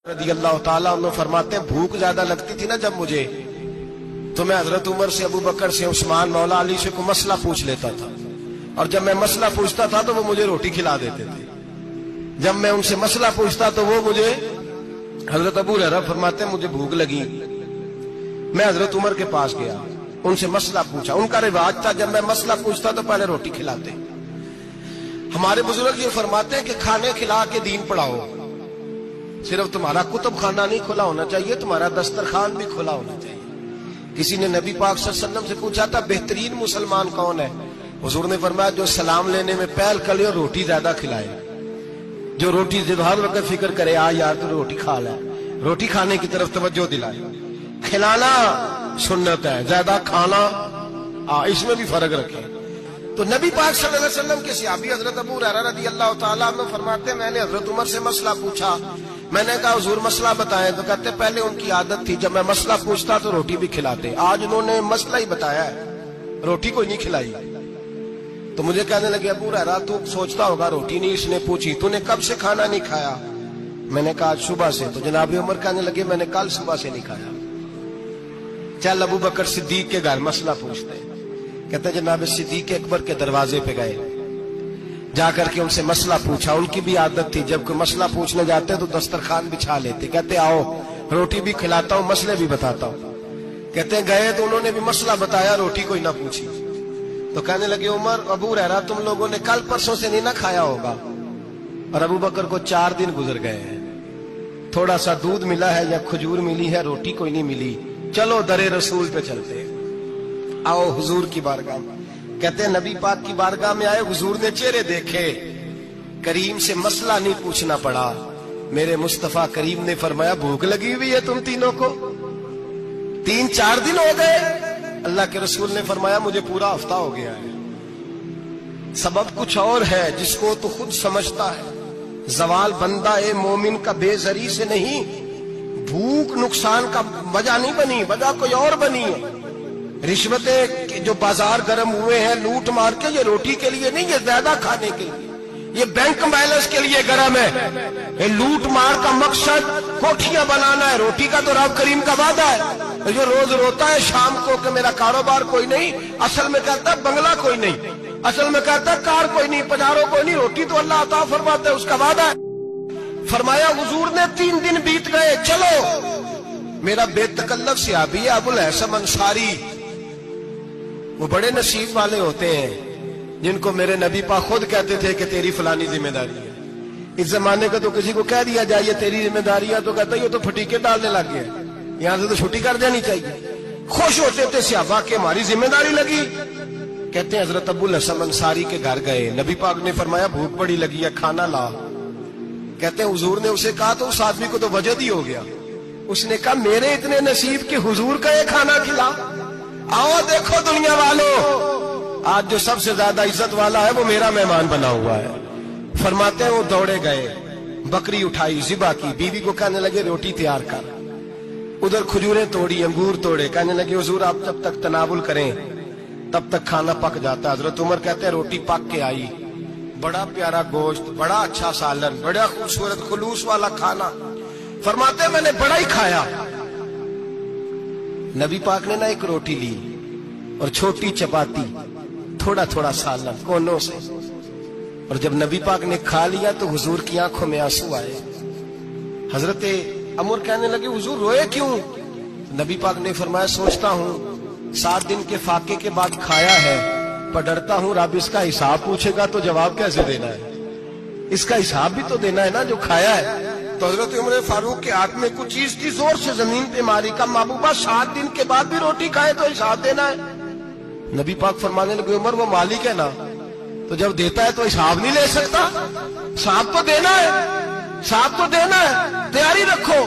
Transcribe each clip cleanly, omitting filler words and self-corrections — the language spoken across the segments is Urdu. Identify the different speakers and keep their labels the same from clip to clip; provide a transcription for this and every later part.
Speaker 1: رضی اللہ تعالیٰ عنہ فرماتے ہیں بھوک زیادہ لگتی تھی نا جب مجھے تو میں حضرت عمر سے، ابو بکر سے، عثمان، مولا علی سے کوئی مسئلہ پوچھ لیتا تھا، اور جب میں مسئلہ پوچھتا تھا تو وہ مجھے روٹی کھلا دیتے تھے۔ جب میں ان سے مسئلہ پوچھتا تو وہ مجھے، حضرت ابو ہریرہ فرماتے ہیں مجھے بھوک لگی، میں حضرت عمر کے پاس گیا، ان سے مسئلہ پوچھا۔ ان کا رواج تھا جب میں مسئلہ پوچھتا تو پہلے روٹی کھلاتے۔ ہمارے بزرگ یہ فرماتے ہیں کہ کھانے کھلا کے دین پڑھاؤ، صرف تمہارا کتب خانہ نہیں کھلا ہونا چاہیے، تمہارا دسترخوان بھی کھلا ہونا چاہیے۔ کسی نے نبی پاک صلی اللہ علیہ وسلم سے پوچھا تھا بہترین مسلمان کون ہے؟ حضور نے فرمایا جو سلام لینے میں پہل کرے اور روٹی زیادہ کھلائے، جو روٹی ہر وقت فکر کرے یار تو روٹی کھا لے، روٹی کھانے کی طرف توجہ دلائے۔ کھلانا سنت ہے، زیادہ کھانا اس میں بھی فرق رکھے۔ تو نبی پاک صلی اللہ علیہ وسلم کے صحابی حضرت ابو ہریرہ رضی اللہ تعالیٰ عنہ فرماتے ہیں میں نے حضرت عمر سے مسئلہ پوچھا، میں نے کہا حضور مسئلہ بتائیں، تو کہتے پہلے ان کی عادت تھی جب میں مسئلہ پوچھتا تو روٹی بھی کھلاتے، آج انہوں نے مسئلہ ہی بتایا ہے، روٹی کوئی نہیں کھلائی۔ تو مجھے کہنے لگے ابو ہریرہ تو سوچتا ہوگا روٹی نہیں اس نے پوچھی، تو نے کب سے کھانا نہیں کھایا؟ میں نے کہا آج صبح سے۔ تو جناب عمر کہنے لگے میں نے کل صبح سے نہیں کھایا، چل ابو بکر صدیق کے گھر مسئلہ پوچھتے ہیں۔ کہتے ہیں جناب صدیق اکبر کے دروازے پہ گئے، جا کر کے ان سے مسئلہ پوچھا۔ ان کی بھی عادت تھی جب کوئی مسئلہ پوچھنے جاتے تو دسترخوان بچھا لیتے، کہتے آؤ روٹی بھی کھلاتا ہوں مسئلے بھی بتاتا ہوں۔ کہتے ہیں گئے تو انہوں نے بھی مسئلہ بتایا، روٹی کوئی نہ پوچھی۔ تو کہنے لگے عمر ابو ہریرہ تم لوگوں نے کل پرسوں سے نہیں نہ کھایا ہوگا، اور ابو بکر کو 4 دن گزر گئے ہیں، تھوڑا سا دودھ ملا ہے یا کھجور ملی ہے، روٹی کوئی نہیں ملی، چلو در رسول پہ چلتے، آؤ حضور کی بارگاہ میں۔ کہتے ہیں نبی پاک کی بارگاہ میں آئے، حضور نے چہرے دیکھے، کریم سے مسئلہ نہیں پوچھنا پڑا۔ میرے مصطفیٰ کریم نے فرمایا بھوک لگی ہوئی ہے تم تینوں کو، 3-4 دن ہو گئے؟ اللہ کے رسول نے فرمایا مجھے پورا ہفتہ ہو گیا ہے۔ سبب کچھ اور ہے جس کو تو خود سمجھتا ہے، زوال بندہ مومن کا بے زری سے نہیں، بھوک نقصان کا وجہ نہیں بنی، وجہ کوئی اور بنی ہے۔ رشوتیں جو بازار گرم ہوئے ہیں لوٹ مار کے، یہ روٹی کے لیے نہیں، یہ زیادہ کھانے کے لیے، یہ بینک بیلنس کے لیے گرم ہے۔ یہ لوٹ مار کا مقصد کوٹھیاں بنانا ہے، روٹی کا تو رب کریم کا وعدہ ہے۔ جو روز روتا ہے شام کو کہ میرا کاروبار کوئی نہیں، اصل میں کہتا ہے بنگلہ کوئی نہیں، اصل میں کہتا ہے کار کوئی نہیں، پجارو کوئی نہیں، روٹی تو اللہ عطا فرماتا ہے، اس کا وعدہ ہے۔ فرمایا حضور نے 3 دن بیت گئے، چلو۔ میرا بے تکلف صحابی ہے ابو الحسن انصاری، وہ بڑے نصیب والے ہوتے ہیں جن کو میرے نبی پاک خود کہتے تھے کہ تیری فلانی ذمہ داری ہے۔ اس زمانے کا تو کسی کو کہہ دیا جائے یہ تیری ذمہ داری ہے تو کہتا ہے یہ تو پھٹیکے ڈالنے لگ گیا، یہاں سے تو چھٹی کر جانی چاہیے۔ خوش ہوتے تھے صحابہ کہ ہماری ذمہ داری لگی۔ کہتے ہیں حضرت ابو الحسن انصاری کے گھر گئے، نبی پاک نے فرمایا بھوک بڑی لگی ہے کھانا لا۔ کہتے ہیں حضور نے اسے کہا تو اس آدمی کو تو وجد ہی ہو گیا، اس نے کہا میرے اتنے نصیب کہ حضور کا یہ کھانا کھلا۔ آؤ دیکھو دنیا والوں، آج جو سب سے زیادہ عزت والا ہے وہ میرا مہمان بنا ہوا ہے۔ فرماتے ہیں وہ دوڑے گئے، بکری اٹھائی، ذبح کی، بیوی کو کہنے لگے روٹی تیار کر، ادھر کھجوریں توڑی، انگور توڑے، کہنے لگے حضور آپ جب تک تناول کریں تب تک کھانا پک جاتا ہے۔ حضرت عمر کہتے ہیں روٹی پک کے آئی، بڑا پیارا گوشت، بڑا اچھا سالن، بڑا خوبصورت خلوص والا کھانا۔ فرماتے ہیں میں نے بڑا ہی کھایا۔ نبی پاک نے نہ ایک روٹی لی اور چھوٹی چپاتی، تھوڑا تھوڑا سالن کونوں سے، اور جب نبی پاک نے کھا لیا تو حضور کی آنکھوں میں آنسو آئے۔ حضرت عمر کہنے لگے حضور روئے کیوں؟ نبی پاک نے فرمایا سوچتا ہوں 7 دن کے فاقے کے بعد کھایا ہے، پر ڈرتا ہوں رب اس کا حساب پوچھے گا تو جواب کیسے دینا ہے، اس کا حساب بھی تو دینا ہے نا جو کھایا ہے۔ تو حضرت عمر فاروق کے ہاتھ میں کچھ چیز تھی، زور سے زمین پہ ماری، کا محبوبہ 7 دن کے بعد بھی روٹی کھائے تو حساب دینا ہے۔ نبی پاک فرمانے لگے عمر وہ مالک ہے نا، تو جب دیتا ہے تو حساب نہیں لے سکتا، حساب تو دینا ہے، حساب تو دینا ہے، تیاری رکھو۔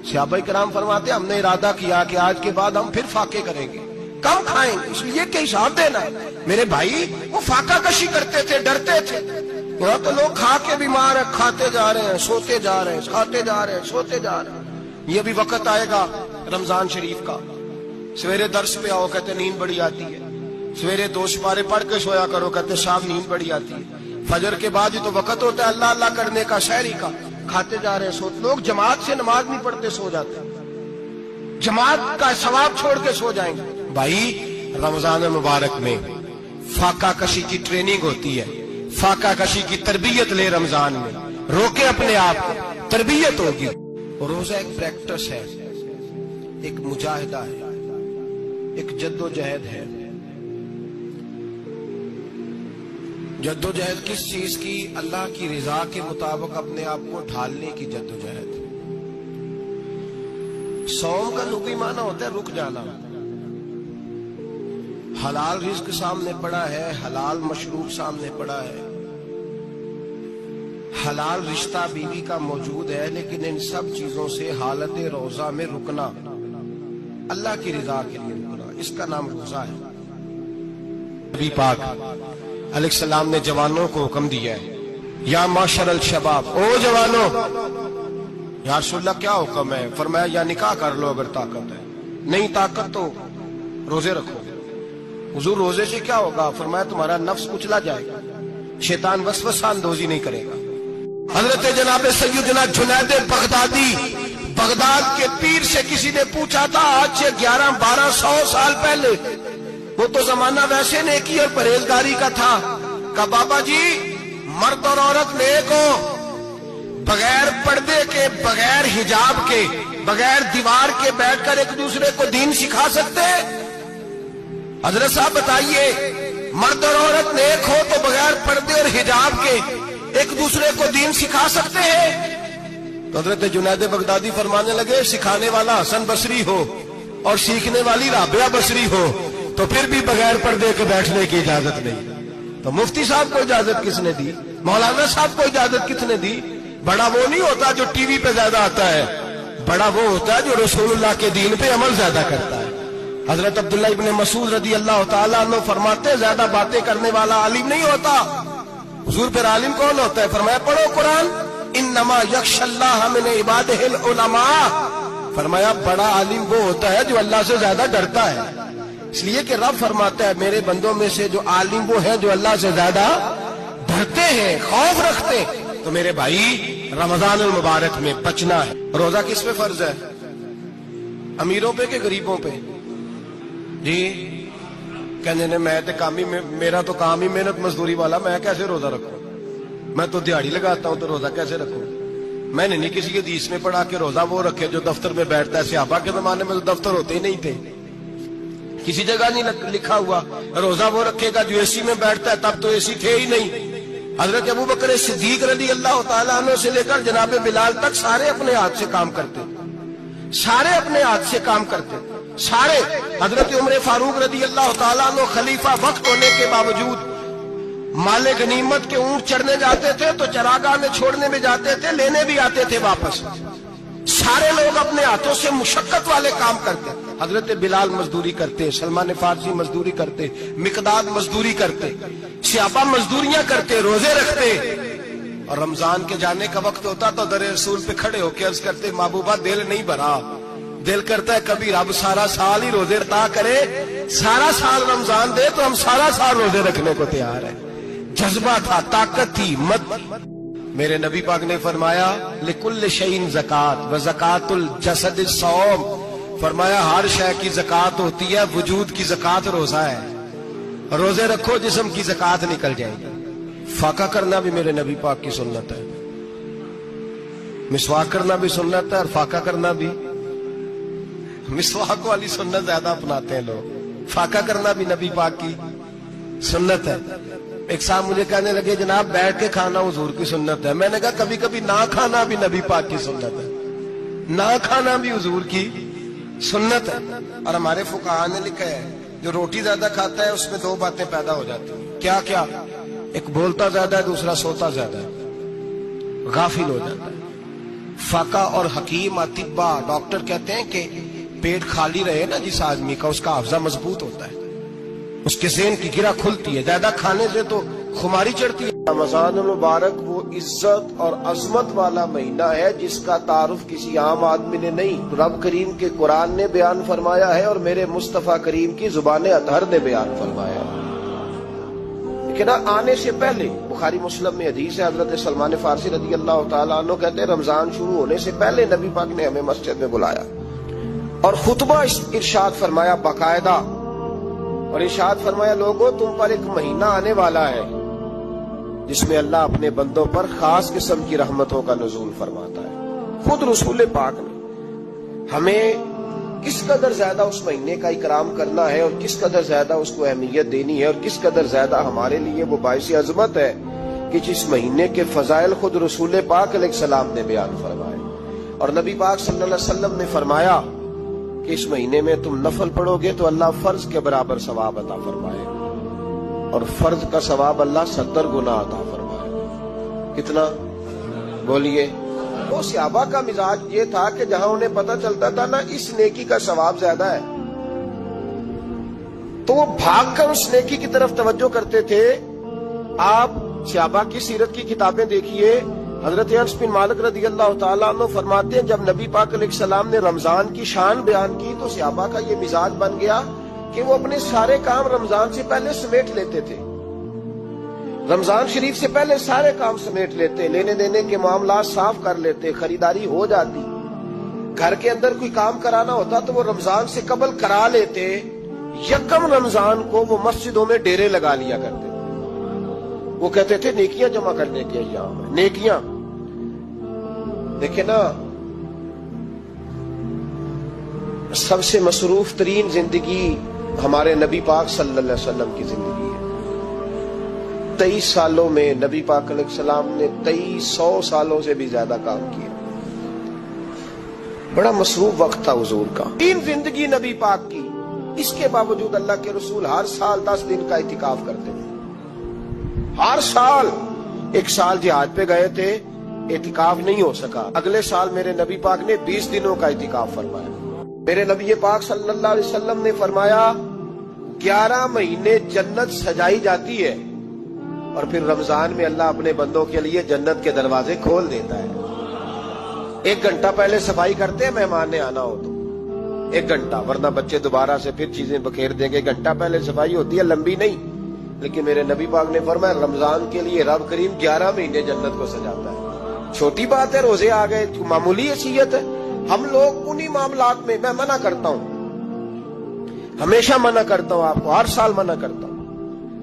Speaker 1: صحابہ کرام فرماتے ہم نے ارادہ کیا کہ آج کے بعد ہم پھر فاقے کریں گے، کم کھائیں گے، اس لیے کہ حساب دینا ہے۔ میرے بھائی وہ فاقہ کشی کرتے تھے، ڈرتے تھے۔ یہاں تو لوگ کھا کے بیمار ہیں، کھاتے جا رہے ہیں سوتے جا رہے ہیں، کھاتے جا رہے ہیں سوتے جا رہے ہیں۔ یہ بھی وقت آئے گا رمضان شریف کا، سویرے درس پہ آؤ کہتے نیند بڑی آتی ہے، سویرے 2 سپارے پڑھ کے سویا کرو کہتے شام نیند بڑی آتی ہے، فجر کے بعد ہی تو وقت ہوتا ہے اللہ اللہ کرنے کا، شہری کا، کھاتے جا رہے ہیں لوگ جماعت سے نماز نہیں پڑھتے سو جاتے، جماعت کا ثواب چھوڑ کے سو جائیں گے۔ بھائی رمضان مبارک میں فاقہ کشی کی ٹریننگ ہوتی ہے، فاقہ کشی کی تربیت لے، رمضان میں روکے اپنے آپ کو، تربیت ہوگی۔ روزہ ایک پریکٹس ہے، ایک مجاہدہ ہے، ایک جد و جہد ہے۔ جد و جہد کس چیز کی؟ اللہ کی رضا کے مطابق اپنے آپ کو ڈھالنے کی جد و جہد۔ صوم کا لغوی معنی ہوتا ہے رک جانا۔ حلال رزق سامنے پڑا ہے، حلال مشروب سامنے پڑا ہے، حلال رشتہ بیوی کا موجود ہے، لیکن ان سب چیزوں سے حالت روزہ میں رکنا، اللہ کی رضا کے لیے رکنا، اس کا نام روزہ ہے۔ نبی پاک علیہ السلام نے جوانوں کو حکم دیا ہے، یا معاشر الشباب، او جوانوں، یا رسول اللہ کیا حکم ہے؟ فرمایا یا نکاح کر لو اگر طاقت ہے، نہیں طاقت تو روزے رکھو۔ حضور روزے سے کیا ہوگا؟ فرمایا تمہارا نفس کچلا جائے گا، شیطان وسوسہ اندوزی نہیں کرے گا۔ حضرت جناب سیدنا جنید بغدادی، بغداد کے پیر سے کسی نے پوچھا تھا آج سے 1100-1200 سال پہلے، وہ تو زمانہ ویسے نیکی اور پرہیزگاری کا تھا، کہا بابا جی مرد اور عورت نیک ہو، بغیر پردے کے، بغیر حجاب کے، بغیر دیوار کے بیٹھ کر ایک دوسرے کو دین سکھا سکتے؟ حضرت صاحب بتائیے، مرد اور عورت نیک ہو تو بغیر پردے اور حجاب کے ایک دوسرے کو دین سکھا سکتے ہیں؟ تو حضرت جنید بغدادی فرمانے لگے سکھانے والا حسن بصری ہو اور سیکھنے والی رابعہ بصری ہو تو پھر بھی بغیر پردے کے بیٹھنے کی اجازت نہیں۔ تو مفتی صاحب کو اجازت کس نے دی؟ مولانا صاحب کو اجازت کس نے دی؟ بڑا وہ نہیں ہوتا جو ٹی وی پہ زیادہ آتا ہے، بڑا وہ ہوتا ہے جو رسول اللہ کے دین پہ عمل زیادہ کرتا ہے۔ حضرت عبداللہ ابن مسعود رضی اللہ تعالیٰ عنہ فرماتے زیادہ باتیں کرنے والا عالم نہیں ہوتا۔ حضور پھر عالم کون ہوتا ہے؟ فرمایا پڑھو قرآن، انما یخشی اللہ من عبادہ العلماء، فرمایا بڑا عالم وہ ہوتا ہے جو اللہ سے زیادہ ڈرتا ہے، اس لیے کہ رب فرماتا ہے میرے بندوں میں سے جو عالم وہ ہیں جو اللہ سے زیادہ ڈرتے ہیں، خوف رکھتے ہیں۔ تو میرے بھائی رمضان المبارک میں بچنا ہے۔ روزہ کس پہ فرض ہے؟ امیروں پہ کہ غریبوں پہ؟ جی کہنے نے میں میرا تو کام ہی محنت مزدوری والا، میں کیسے روزہ رکھوں؟ میں تو دیہاڑی لگاتا ہوں تو روزہ کیسے رکھوں؟ میں نے نہیں کسی حدیث میں پڑھا کہ روزہ وہ رکھے جو دفتر میں بیٹھتا ہے۔ صحابہ کے زمانے میں تو دفتر ہوتے ہی نہیں تھے، کسی جگہ نہیں لکھا ہوا روزہ وہ رکھے گا جو اے سی میں بیٹھتا ہے، تب تو اے سی تھے ہی نہیں۔ حضرت ابو بکر صدیق رضی اللہ تعالیٰ عنہ سے لے کر جناب بلال تک سارے اپنے ہاتھ سے کام کرتے، سارے اپنے ہاتھ سے کام کرتے، سارے۔ حضرت عمر فاروق رضی اللہ تعالیٰ عنہ خلیفہ وقت ہونے کے باوجود مال غنیمت کے اونٹ چڑھنے جاتے تھے تو چراگاہ میں چھوڑنے میں جاتے تھے، لینے بھی آتے تھے واپس۔ سارے لوگ اپنے ہاتھوں سے مشقت والے کام کرتے، حضرت بلال مزدوری کرتے، سلمان فارسی مزدوری کرتے، مقداد مزدوری کرتے، صحابہ مزدوریاں کرتے، روزے رکھتے، اور رمضان کے جانے کا وقت ہوتا تو در رسول پہ کھڑے ہو کے عرض کرتے محبوبہ دل نہیں بھرا، دل کرتا ہے کبھی رب سارا سال ہی روزے عطا کرے، سارا سال رمضان دے تو ہم سارا سال روزے رکھنے کو تیار ہیں۔ جذبہ تھا، طاقت تھی، مت۔ میرے نبی پاک نے فرمایا لکل شیء زکات وزکات الجسد الصوم، فرمایا ہر شے کی زکات ہوتی ہے، وجود کی زکات روزہ ہے، روزے رکھو جسم کی زکات نکل جائے گی۔ فاقہ کرنا بھی میرے نبی پاک کی سنت ہے، مسواک کرنا بھی سنت ہے، اور فاقہ کرنا بھی۔ مسواک والی سنت زیادہ اپناتے ہیں لوگ، فاقہ کرنا بھی نبی پاک کی سنت ہے۔ ایک صاحب مجھے کہنے لگے جناب بیٹھ کے کھانا حضور کی سنت ہے، میں نے کہا کبھی کبھی نہ کھانا بھی نبی پاک کی سنت ہے، نہ کھانا بھی حضور کی سنت ہے۔ اور ہمارے فقہاء نے لکھا ہے جو روٹی زیادہ کھاتا ہے اس میں دو باتیں پیدا ہو جاتی ہیں، کیا کیا؟ ایک بولتا زیادہ ہے، دوسرا سوتا زیادہ ہے، غافل ہو جاتا ہے۔ فقہ اور حکیم اطباء ڈاکٹر کہتے ہیں کہ پیٹ خالی رہے نا جس آدمی کا، اس کا حافظہ مضبوط ہوتا ہے، اس کے ذہن کی گرہ کھلتی ہے، زیادہ کھانے سے تو خماری چڑھتی ہے۔ رمضان المبارک وہ عزت اور عظمت والا مہینہ ہے جس کا تعارف کسی عام آدمی نے نہیں، رب کریم کے قرآن نے بیان فرمایا ہے اور میرے مصطفیٰ کریم کی زبان اطہر نے بیان فرمایا ہے۔ کہ نہ آنے سے پہلے، بخاری مسلم میں حدیث ہے، حضرت سلمان فارسی رضی اللہ تعالیٰ عنہ کہتے ہیں رمضان شروع ہونے سے پہلے نبی پاک نے ہمیں مسجد میں بلایا اور خطبہ ارشاد فرمایا باقاعدہ، اور ارشاد فرمایا لوگوں تم پر ایک مہینہ آنے والا ہے جس میں اللہ اپنے بندوں پر خاص قسم کی رحمتوں کا نزول فرماتا ہے۔ خود رسول پاک نے ہمیں کس قدر زیادہ اس مہینے کا اکرام کرنا ہے اور کس قدر زیادہ اس کو اہمیت دینی ہے اور کس قدر زیادہ ہمارے لیے وہ باعث عظمت ہے کہ جس مہینے کے فضائل خود رسول پاک علیہ السلام نے بیان فرمائے، اور نبی پاک صلی اللہ علیہ وسلم نے فرمایا کہ اس مہینے میں تم نفل پڑھو گے تو اللہ فرض کے برابر ثواب عطا فرمائے، اور فرض کا ثواب اللہ 70 گنا عطا فرمائے۔ کتنا بولیے؟ وہ صحابہ کا مزاج یہ تھا کہ جہاں انہیں پتہ چلتا تھا نا اس نیکی کا ثواب زیادہ ہے تو وہ بھاگ کر اس نیکی کی طرف توجہ کرتے تھے۔ آپ صحابہ کی سیرت کی کتابیں دیکھیے، حضرت انس بن مالک رضی اللہ تعالیٰ عنہ فرماتے ہیں جب نبی پاک علیہ السلام نے رمضان کی شان بیان کی تو صحابہ کا یہ مزاج بن گیا کہ وہ اپنے سارے کام رمضان سے پہلے سمیٹ لیتے تھے، رمضان شریف سے پہلے سارے کام سمیٹ لیتے، لینے دینے کے معاملات صاف کر لیتے، خریداری ہو جاتی، گھر کے اندر کوئی کام کرانا ہوتا تو وہ رمضان سے قبل کرا لیتے، یکم رمضان کو وہ مسجدوں میں ڈیرے لگا لیا کرتے، وہ کہتے تھے نیکیاں جمع کرنے کے ایام ہیں، نیکیاں۔ دیکھیں نا سب سے مصروف ترین زندگی ہمارے نبی پاک صلی اللہ علیہ وسلم کی زندگی ہے۔ 23 سالوں میں نبی پاک علیہ السلام نے 2300 سالوں سے بھی زیادہ کام کیا، بڑا مصروف وقت تھا حضور کا، تین زندگی نبی پاک کی، اس کے باوجود اللہ کے رسول ہر سال 10 دن کا اعتکاف کرتے تھے، ہر سال۔ ایک سال جہاد پہ گئے تھے، اعتکاف نہیں ہو سکا، اگلے سال میرے نبی پاک نے 20 دنوں کا اعتکاف فرمایا۔ میرے نبی پاک صلی اللہ علیہ وسلم نے فرمایا 11 مہینے جنت سجائی جاتی ہے اور پھر رمضان میں اللہ اپنے بندوں کے لیے جنت کے دروازے کھول دیتا ہے۔ 1 گھنٹہ پہلے صفائی کرتے ہیں مہمان نے آنا ہو تو 1 گھنٹہ، ورنہ بچے دوبارہ سے پھر چیزیں بکھیر دیں گے، 1 گھنٹہ پہلے صفائی ہوتی ہے، لمبی نہیں، لیکن میرے نبی پاک نے فرمایا رمضان کے لیے رب کریم 11 مہینے جنت کو سجاتا ہے۔ چھوٹی بات ہے روزے آ گئے، معمولی حیثیت ہے، ہم لوگ انہی معاملات میں، میں منع کرتا ہوں، ہمیشہ منع کرتا ہوں، آپ کو ہر سال منع کرتا ہوں،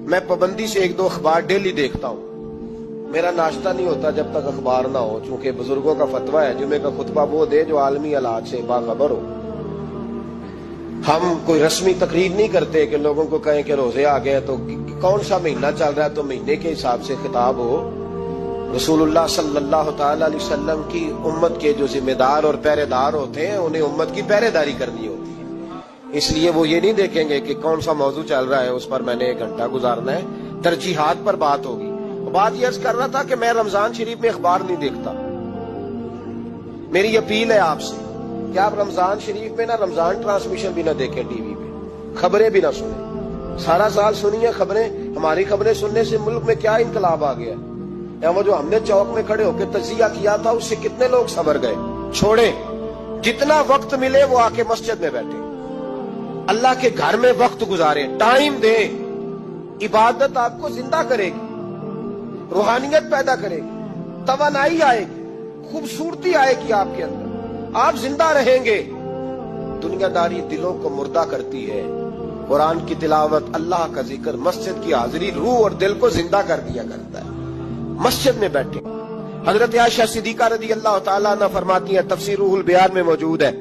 Speaker 1: میں پابندی سے 1-2 اخبار ڈیلی دیکھتا ہوں، میرا ناشتہ نہیں ہوتا جب تک اخبار نہ ہو، چونکہ بزرگوں کا فتویٰ ہے جمعے کا خطبہ وہ دے جو عالمی حالات سے باخبر ہو۔ ہم کوئی رسمی تقریر نہیں کرتے کہ لوگوں کو کہیں کہ روزے آ گئے تو کون سا مہینہ چل رہا ہے تو مہینے کے حساب سے خطاب ہو۔ رسول اللہ صلی اللہ تعالی علیہ وسلم کی امت کے جو ذمہ دار اور پہرے دار ہوتے ہیں انہیں امت کی پہرے داری کرنی ہوتی ہے، اس لیے وہ یہ نہیں دیکھیں گے کہ کون سا موضوع چل رہا ہے اس پر میں نے 1 گھنٹہ گزارنا ہے، ترجیحات پر بات ہوگی۔ بات یہ عرض کر رہا تھا کہ میں رمضان شریف میں اخبار نہیں دیکھتا، میری اپیل ہے آپ سے کہ آپ رمضان شریف میں نہ رمضان ٹرانسمیشن بھی نہ دیکھیں، ٹی وی پہ خبریں بھی نہ سنیں، سارا سال سنیے خبریں، ہماری خبریں سننے سے ملک میں کیا انقلاب آ گیا، یا وہ جو ہم نے چوک میں کھڑے ہو کے تجزیہ کیا تھا اس سے کتنے لوگ سنور گئے۔ چھوڑیں، جتنا وقت ملے وہ آ کے مسجد میں بیٹھے، اللہ کے گھر میں وقت گزاریں، ٹائم دیں، عبادت آپ کو زندہ کرے گی، روحانیت پیدا کرے گی، توانائی آئے گی، خوبصورتی آئے گی آپ کے اندر، آپ زندہ رہیں گے۔ دنیا داری دلوں کو مردہ کرتی ہے، قرآن کی تلاوت، اللہ کا ذکر، مسجد کی حاضری روح اور دل کو زندہ کر دیا کرتا ہے۔ مسجد میں بیٹھے، حضرت عائشہ صدیقہ رضی اللہ تعالیٰ عنہ فرماتی ہیں، تفسیر روح البیان میں موجود ہے،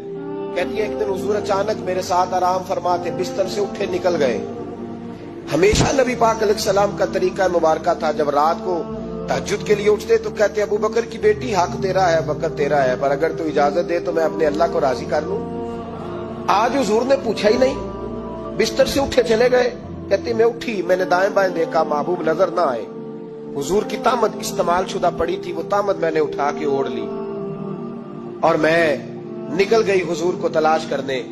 Speaker 1: کہتی ہے ایک دن حضور اچانک میرے ساتھ آرام فرماتے بستر سے اٹھے نکل گئے۔ ہمیشہ نبی پاک علیہ السلام کا طریقہ مبارکہ تھا جب رات کو تہجد کے لیے اٹھتے تو کہتے ابو بکر کی بیٹی حق تیرا ہے، وقت تیرا ہے، پر اگر تو اجازت دے تو میں اپنے اللہ کو راضی کر لوں۔ آج حضور نے پوچھا ہی نہیں، بستر سے اٹھے چلے گئے، کہتے میں اٹھی، میں نے دائیں بائیں دیکھا، محبوب نظر نہ آئے، حضور کی تامت استعمال شدہ پڑی تھی، وہ تامت میں نے اٹھا کے اوڑھ لی اور میں نکل گئی حضور کو تلاش کرنے۔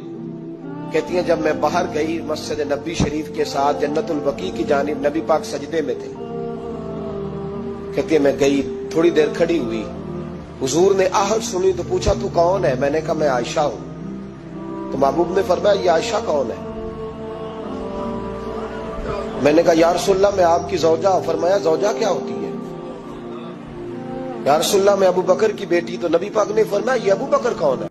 Speaker 1: کہتی ہیں جب میں باہر گئی مسجد نبی شریف کے ساتھ جنت البقیع کی جانب، نبی پاک سجدے میں تھے، کہتی ہے میں گئی، تھوڑی دیر کھڑی ہوئی، حضور نے آہٹ سنی تو پوچھا تو کون ہے؟ میں نے کہا میں عائشہ ہوں۔ تو محبوب نے فرمایا یہ عائشہ کون ہے؟ میں نے کہا یا رسول اللہ میں آپ کی زوجہ. فرمایا زوجہ کیا ہوتی ہے؟ یا رسول اللہ میں ابو بکر کی بیٹی. تو نبی پاک نے فرمایا یہ ابو بکر کون ہے؟